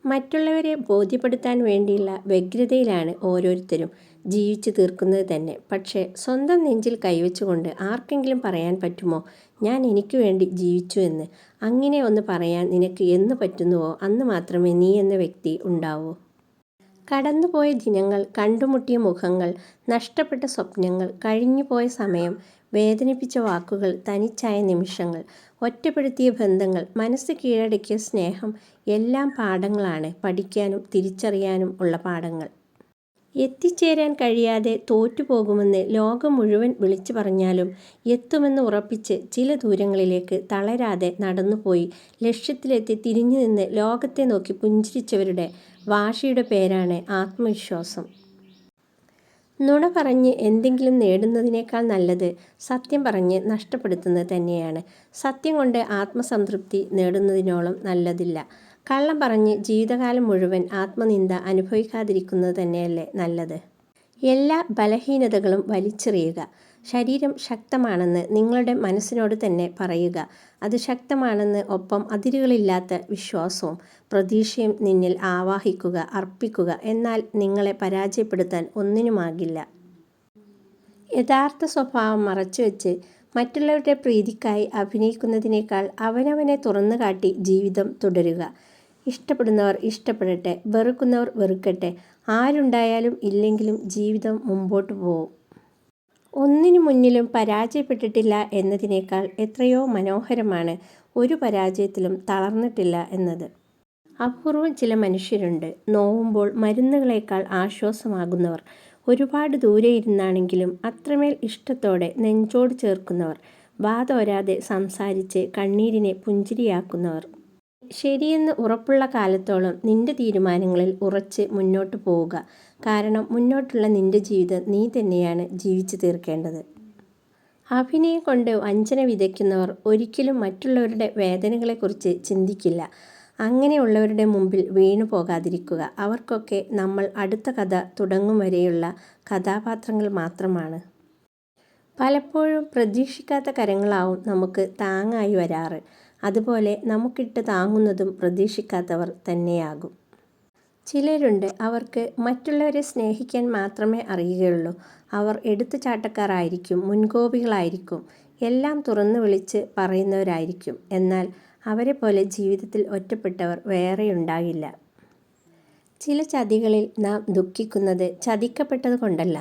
മറ്റുള്ളവരെ ബോധ്യപ്പെടുത്താൻ വേണ്ടിയുള്ള വ്യഗ്രതയിലാണ് ഓരോരുത്തരും ജീവിച്ചു തീർക്കുന്നത് തന്നെ. പക്ഷേ സ്വന്തം നെഞ്ചിൽ കൈവച്ചുകൊണ്ട് ആർക്കെങ്കിലും പറയാൻ പറ്റുമോ, ഞാൻ എനിക്ക് വേണ്ടി ജീവിച്ചു എന്ന്? അങ്ങനെ ഒന്ന് പറയാൻ നിനക്ക് എന്ന് പറ്റുന്നുവോ അന്ന് മാത്രമേ നീ എന്ന വ്യക്തി ഉണ്ടാവൂ. കടന്നുപോയ ദിനങ്ങൾ, കണ്ടുമുട്ടിയ മുഖങ്ങൾ, നഷ്ടപ്പെട്ട സ്വപ്നങ്ങൾ, കഴിഞ്ഞുപോയ സമയം, വേദനിപ്പിച്ച വാക്കുകൾ, തനിച്ചായ നിമിഷങ്ങൾ, ഒറ്റപ്പെടുത്തിയ ബന്ധങ്ങൾ, മനസ്സ് കീഴടക്കിയ സ്നേഹം എല്ലാം പാഠങ്ങളാണ്. പഠിക്കാനും തിരിച്ചറിയാനും ഉള്ള പാഠങ്ങൾ. എത്തിച്ചേരാൻ കഴിയാതെ തോറ്റുപോകുമെന്ന് ലോകം മുഴുവൻ വിളിച്ചു പറഞ്ഞാലും എത്തുമെന്ന് ഉറപ്പിച്ച് ചില ദൂരങ്ങളിലേക്ക് തളരാതെ നടന്നുപോയി ലക്ഷ്യത്തിലെത്തി തിരിഞ്ഞു നിന്ന് ലോകത്തെ നോക്കി പുഞ്ചിരിച്ചവരുടെ വാശിയുടെ പേരാണ് ആത്മവിശ്വാസം. നുണ പറഞ്ഞ് എന്തെങ്കിലും നേടുന്നതിനേക്കാൾ നല്ലത് സത്യം പറഞ്ഞ് നഷ്ടപ്പെടുത്തുന്നത് തന്നെയാണ്. സത്യം കൊണ്ട് ആത്മസംതൃപ്തി നേടുന്നതിനോളം നല്ലതില്ല. കള്ളം പറഞ്ഞ് ജീവിതകാലം മുഴുവൻ ആത്മനിന്ദ അനുഭവിക്കാതിരിക്കുന്നത് തന്നെയല്ലേ നല്ലത്. എല്ലാ ബലഹീനതകളും വലിച്ചെറിയുക. ശരീരം ശക്തമാണെന്ന് നിങ്ങളുടെ മനസ്സിനോട് തന്നെ പറയുക. അത് ശക്തമാണെന്ന്. ഒപ്പം അതിരുകളില്ലാത്ത വിശ്വാസവും പ്രതീക്ഷയും നിന്നിൽ ആവാഹിക്കുക, അർപ്പിക്കുക. എന്നാൽ നിങ്ങളെ പരാജയപ്പെടുത്താൻ ഒന്നിനുമാകില്ല. യഥാർത്ഥ സ്വഭാവം മറച്ചുവെച്ച് മറ്റുള്ളവരുടെ പ്രീതിക്കായി അഭിനയിക്കുന്നതിനേക്കാൾ അവനവനെ തുറന്നു കാട്ടി ജീവിതം തുടരുക. ഇഷ്ടപ്പെടുന്നവർ ഇഷ്ടപ്പെടട്ടെ, വെറുക്കുന്നവർ വെറുക്കട്ടെ. ആരുണ്ടായാലും ഇല്ലെങ്കിലും ജീവിതം മുമ്പോട്ട് പോവും. ഒന്നിനു മുന്നിലും പരാജയപ്പെട്ടിട്ടില്ല എന്നതിനേക്കാൾ എത്രയോ മനോഹരമാണ് ഒരു പരാജയത്തിലും തളർന്നിട്ടില്ല എന്നത്. അപൂർവം ചില മനുഷ്യരുണ്ട് നോവുമ്പോൾ മരുന്നുകളേക്കാൾ ആശ്വാസമാകുന്നവർ. ഒരുപാട് ദൂരെ ഇരുന്നാണെങ്കിലും അത്രമേൽ ഇഷ്ടത്തോടെ നെഞ്ചോട് ചേർക്കുന്നവർ. വാതോരാതെ സംസാരിച്ച് കണ്ണീരിനെ പുഞ്ചിരിയാക്കുന്നവർ. ശരിയെന്ന് ഉറപ്പുള്ള കാലത്തോളം നിന്റെ തീരുമാനങ്ങളിൽ ഉറച്ച് മുന്നോട്ട് പോവുക. കാരണം മുന്നോട്ടുള്ള നിന്റെ ജീവിതം നീ തന്നെയാണ് ജീവിച്ചു തീർക്കേണ്ടത്. അഭിനയം കൊണ്ട് വഞ്ചന വിതയ്ക്കുന്നവർ ഒരിക്കലും മറ്റുള്ളവരുടെ വേദനകളെക്കുറിച്ച് ചിന്തിക്കില്ല. അങ്ങനെയുള്ളവരുടെ മുമ്പിൽ വീണു പോകാതിരിക്കുക. അവർക്കൊക്കെ നമ്മൾ അടുത്ത കഥ തുടങ്ങും വരെയുള്ള കഥാപാത്രങ്ങൾ മാത്രമാണ്. പലപ്പോഴും പ്രതീക്ഷിക്കാത്ത കരങ്ങളാവും നമുക്ക് താങ്ങായി വരാറ്. അതുപോലെ നമുക്കിട്ട് താങ്ങുന്നതും പ്രതീക്ഷിക്കാത്തവർ തന്നെയാകും. ചിലരുണ്ട്, അവർക്ക് മറ്റുള്ളവരെ സ്നേഹിക്കാൻ മാത്രമേ അറിയുകയുള്ളൂ. അവർ എടുത്തുചാട്ടക്കാർ ആയിരിക്കും, മുൻകോപികളായിരിക്കും, എല്ലാം തുറന്നു വിളിച്ച് പറയുന്നവരായിരിക്കും. എന്നാൽ അവരെ പോലെ ജീവിതത്തിൽ ഒറ്റപ്പെട്ടവർ വേറെയുണ്ടാകില്ല. ചില ചതികളിൽ നാം ദുഃഖിക്കുന്നത് ചതിക്കപ്പെട്ടത് കൊണ്ടല്ല,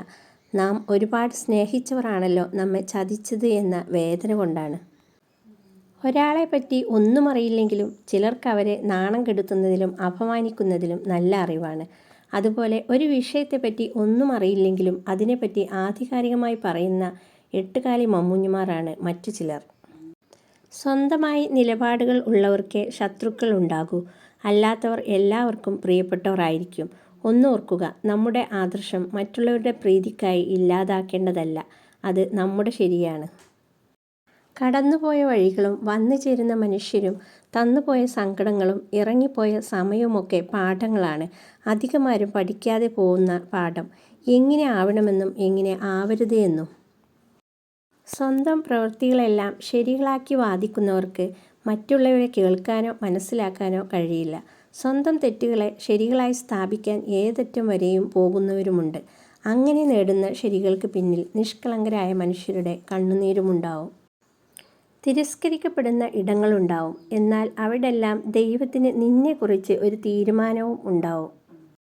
നാം ഒരുപാട് സ്നേഹിച്ചവരാണല്ലോ നമ്മെ ചതിച്ചത് എന്ന വേദന കൊണ്ടാണ്. ഒരാളെപ്പറ്റി ഒന്നും അറിയില്ലെങ്കിലും ചിലർക്ക് അവരെ നാണം കെടുത്തുന്നതിലും അപമാനിക്കുന്നതിലും നല്ല അറിവാണ്. അതുപോലെ ഒരു വിഷയത്തെപ്പറ്റി ഒന്നും അറിയില്ലെങ്കിലും അതിനെപ്പറ്റി ആധികാരികമായി പറയുന്ന എട്ടുകാലി മമ്മൂഞ്ഞുമാരാണ് മറ്റു ചിലർ. സ്വന്തമായി നിലപാടുകൾ ഉള്ളവർക്കേ ശത്രുക്കൾ ഉണ്ടാകൂ. അല്ലാത്തവർ എല്ലാവർക്കും പ്രിയപ്പെട്ടവരായിരിക്കും. ഒന്നോർക്കുക, നമ്മുടെ ആദർശം മറ്റുള്ളവരുടെ പ്രീതിക്കായി ഇല്ലാതാക്കേണ്ടതല്ല, അത് നമ്മുടെ ശരിയാണ്. കടന്നുപോയ വഴികളും വന്നു ചേരുന്ന മനുഷ്യരും തന്നുപോയ സങ്കടങ്ങളും ഇറങ്ങിപ്പോയ സമയവുമൊക്കെ പാഠങ്ങളാണ്. അധികമാരും പഠിക്കാതെ പോകുന്ന പാഠം എങ്ങനെ ആവണമെന്നും എങ്ങനെ ആവരുത് എന്നും. സ്വന്തം പ്രവൃത്തികളെല്ലാം ശരികളാക്കി വാദിക്കുന്നവർക്ക് മറ്റുള്ളവരെ കേൾക്കാനോ മനസ്സിലാക്കാനോ കഴിയില്ല. സ്വന്തം തെറ്റുകളെ ശരികളായി സ്ഥാപിക്കാൻ ഏതറ്റം വരെയും പോകുന്നവരുമുണ്ട്. അങ്ങനെ നേടുന്ന ശരികൾക്ക് പിന്നിൽ നിഷ്കളങ്കരായ മനുഷ്യരുടെ കണ്ണുനീരുമുണ്ടാവും. തിരസ്കരിക്കപ്പെടുന്ന ഇടങ്ങളുണ്ടാവും. എന്നാൽ അവിടെല്ലാം ദൈവത്തിന് നിന്നെക്കുറിച്ച് ഒരു തീരുമാനവും ഉണ്ടാവും.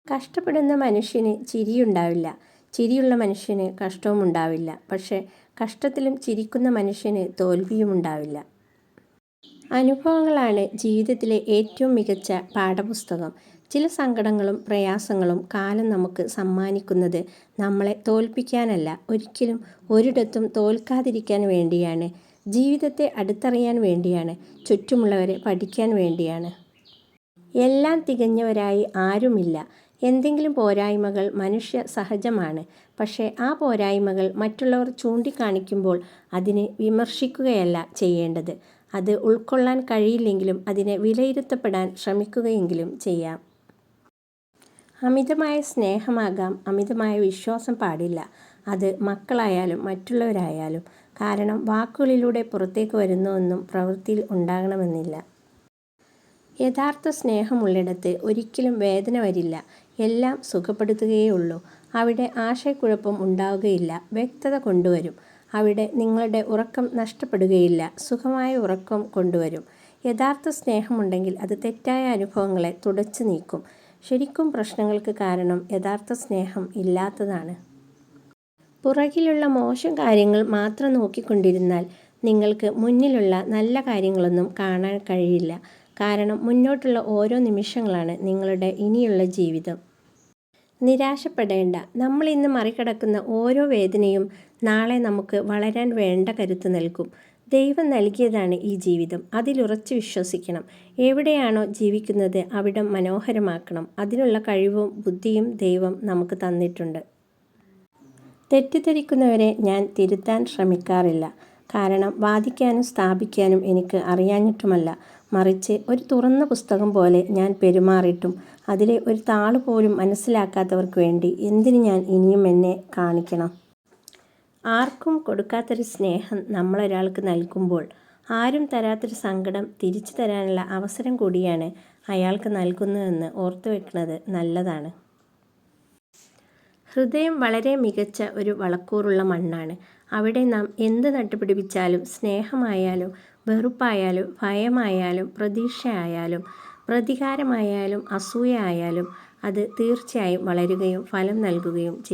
കഷ്ടപ്പെടുന്ന മനുഷ്യന് ചിരിയുണ്ടാവില്ല, ചിരിയുള്ള മനുഷ്യന് കഷ്ടവും ഉണ്ടാവില്ല. പക്ഷേ കഷ്ടത്തിലും ചിരിക്കുന്ന മനുഷ്യന് തോൽവിയും ഉണ്ടാവില്ല. അനുഭവങ്ങളാണ് ജീവിതത്തിലെ ഏറ്റവും മികച്ച പാഠപുസ്തകം. ചില സങ്കടങ്ങളും പ്രയാസങ്ങളും കാലം നമുക്ക് സമ്മാനിക്കുന്നത് നമ്മളെ തോൽപ്പിക്കാനല്ല, ഒരിക്കലും ഒരിടത്തും തോൽക്കാതിരിക്കാൻ വേണ്ടിയാണ്. ജീവിതത്തെ അടുത്തറിയാൻ വേണ്ടിയാണ്. ചുറ്റുമുള്ളവരെ പഠിക്കാൻ വേണ്ടിയാണ്. എല്ലാം തികഞ്ഞവരായി ആരുമില്ല. എന്തെങ്കിലും പോരായ്മകൾ മനുഷ്യ സഹജമാണ്. പക്ഷേ ആ പോരായ്മകൾ മറ്റുള്ളവർ ചൂണ്ടിക്കാണിക്കുമ്പോൾ അതിനെ വിമർശിക്കുകയല്ല ചെയ്യേണ്ടത്. അത് ഉൾക്കൊള്ളാൻ കഴിയില്ലെങ്കിലും അതിനെ വിലയിരുത്തപ്പെടാൻ ശ്രമിക്കുകയെങ്കിലും ചെയ്യാം. അമിതമായ സ്നേഹമാകാം, അമിതമായ വിശ്വാസം പാടില്ല. അത് മക്കളായാലും മറ്റുള്ളവരായാലും. കാരണം വാക്കുകളിലൂടെ പുറത്തേക്ക് വരുന്നതൊന്നും പ്രവൃത്തിയിൽ ഉണ്ടാകണമെന്നില്ല. യഥാർത്ഥ സ്നേഹമുള്ളിടത്ത് ഒരിക്കലും വേദന വരില്ല, എല്ലാം സുഖപ്പെടുത്തുകയേയുള്ളൂ. അവിടെ ആശയക്കുഴപ്പം ഉണ്ടാവുകയില്ല, വ്യക്തത കൊണ്ടുവരും. അവിടെ നിങ്ങളുടെ ഉറക്കം നഷ്ടപ്പെടുകയില്ല, സുഖമായ ഉറക്കം കൊണ്ടുവരും. യഥാർത്ഥ സ്നേഹമുണ്ടെങ്കിൽ അത് തെറ്റായ അനുഭവങ്ങളെ തുടച്ചു നീക്കും. ശരിക്കും പ്രശ്നങ്ങൾക്ക് കാരണം യഥാർത്ഥ സ്നേഹം ഇല്ലാത്തതാണ്. പുറകിലുള്ള മോശം കാര്യങ്ങൾ മാത്രം നോക്കിക്കൊണ്ടിരുന്നാൽ നിങ്ങൾക്ക് മുന്നിലുള്ള നല്ല കാര്യങ്ങളൊന്നും കാണാൻ കഴിയില്ല. കാരണം മുന്നോട്ടുള്ള ഓരോ നിമിഷങ്ങളാണ് നിങ്ങളുടെ ഇനിയുള്ള ജീവിതം. നിരാശപ്പെടേണ്ട. നമ്മൾ ഇന്ന് മറികടക്കുന്ന ഓരോ വേദനയും നാളെ നമുക്ക് വളരാൻ വേണ്ട കരുത്ത് നൽകും. ദൈവം നൽകിയതാണ് ഈ ജീവിതം, അതിലുറച്ചു വിശ്വസിക്കണം. എവിടെയാണോ ജീവിക്കുന്നത് അവിടം മനോഹരമാക്കണം. അതിനുള്ള കഴിവും ബുദ്ധിയും ദൈവം നമുക്ക് തന്നിട്ടുണ്ട്. തെറ്റിദ്ധരിക്കുന്നവരെ ഞാൻ തിരുത്താൻ ശ്രമിക്കാറില്ല. കാരണം വാദിക്കാനും സ്ഥാപിക്കാനും എനിക്ക് അറിയാഞ്ഞിട്ടുമല്ല. മറിച്ച് ഒരു തുറന്ന പുസ്തകം പോലെ ഞാൻ പെരുമാറിയിട്ടും അതിലെ ഒരു താള് പോലും മനസ്സിലാക്കാത്തവർക്ക് വേണ്ടി എന്തിന് ഞാൻ ഇനിയും എന്നെ കാണിക്കണം? ആർക്കും കൊടുക്കാത്തൊരു സ്നേഹം നമ്മളൊരാൾക്ക് നൽകുമ്പോൾ ആരും തരാത്തൊരു സങ്കടം തിരിച്ചു തരാനുള്ള അവസരം കൂടിയാണ് അയാൾക്ക് നൽകുന്നതെന്ന് ഓർത്തു വെക്കുന്നത് നല്ലതാണ്. ഹൃദയം വളരെ മികച്ച ഒരു വളക്കൂറുള്ള മണ്ണാണ്. അവിടെ നാം എന്ത് നട്ടുപിടിപ്പിച്ചാലും, സ്നേഹമായാലും വെറുപ്പായാലും ഭയമായാലും പ്രതീക്ഷയായാലും പ്രതികാരമായാലും അസൂയ ആയാലും അത് തീർച്ചയായും വളരുകയും ഫലം നൽകുകയും ചെയ്യും.